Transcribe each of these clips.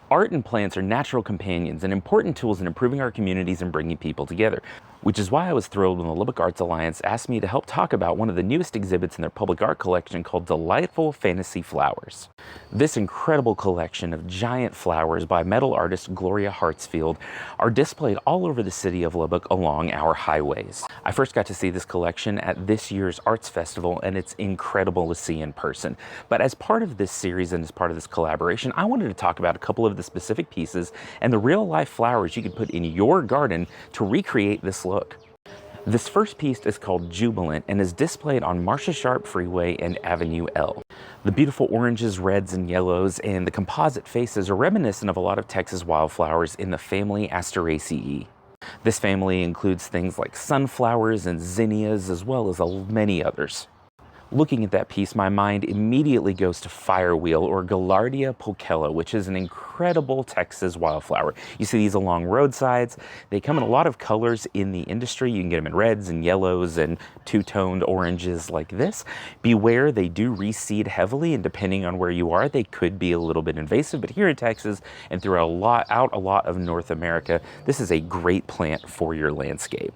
Art and plants are natural companions and important tools in improving our communities and bringing people together, which is why I was thrilled when the Lubbock Arts Alliance asked me to help talk about one of the newest exhibits in their public art collection called Delightful Fantasy Flowers. This incredible collection of giant flowers by metal artist Gloria Hartsfield are displayed all over the city of Lubbock along our highways. I first got to see this collection at this year's Arts Festival, and it's incredible to see in person. But as part of this series and as part of this collaboration, I wanted to talk about a couple of the specific pieces and the real-life flowers you could put in your garden to recreate this look. This first piece is called Jubilant and is displayed on Marcia Sharp Freeway and Avenue L. The beautiful oranges, reds, and yellows and the composite faces are reminiscent of a lot of Texas wildflowers in the family Asteraceae. This family includes things like sunflowers and zinnias, as well as many others. Looking at that piece, my mind immediately goes to firewheel, or Gaillardia pulchella, which is an incredible Texas wildflower. You see these along roadsides. They come in a lot of colors in the industry. You can get them in reds and yellows and two-toned oranges like this. Beware, they do reseed heavily, and depending on where you are, they could be a little bit invasive. But here in Texas and throughout a lot of North America, this is a great plant for your landscape.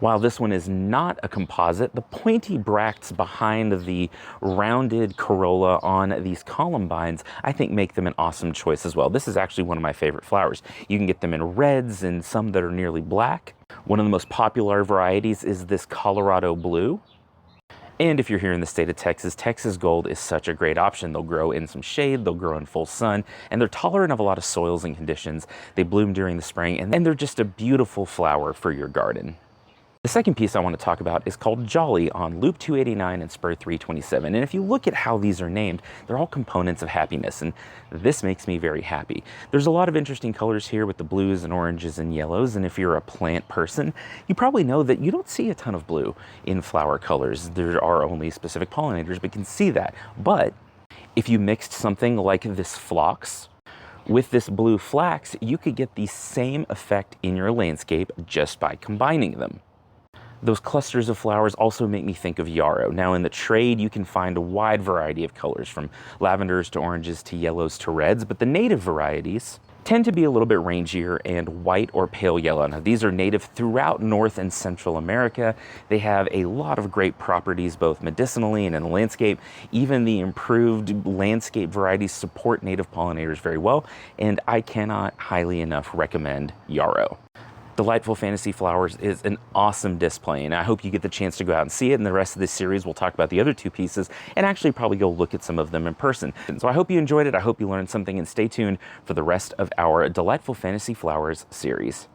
While this one is not a composite, the pointy bracts behind the rounded corolla on these columbines, I think, make them an awesome choice as well. This is actually one of my favorite flowers. You can get them in reds and some that are nearly black. One of the most popular varieties is this Colorado blue. And if you're here in the state of Texas, Texas Gold is such a great option. They'll grow in some shade, they'll grow in full sun, and they're tolerant of a lot of soils and conditions. They bloom during the spring, and they're just a beautiful flower for your garden. The second piece I want to talk about is called Jolly on Loop 289 and Spur 327. And if you look at how these are named, they're all components of happiness, and this makes me very happy. There's a lot of interesting colors here with the blues and oranges and yellows, and if you're a plant person, you probably know that you don't see a ton of blue in flower colors. There are only specific pollinators, but can see that. But if you mixed something like this phlox with this blue flax, you could get the same effect in your landscape just by combining them. Those clusters of flowers also make me think of yarrow. Now in the trade, you can find a wide variety of colors, from lavenders to oranges to yellows to reds, but the native varieties tend to be a little bit rangier and white or pale yellow. Now these are native throughout North and Central America. They have a lot of great properties, both medicinally and in the landscape. Even the improved landscape varieties support native pollinators very well, and I cannot highly enough recommend yarrow. Delightful Fantasy Flowers is an awesome display, and I hope you get the chance to go out and see it. In the rest of this series, we'll talk about the other two pieces and actually probably go look at some of them in person. And so I hope you enjoyed it. I hope you learned something, and stay tuned for the rest of our Delightful Fantasy Flowers series.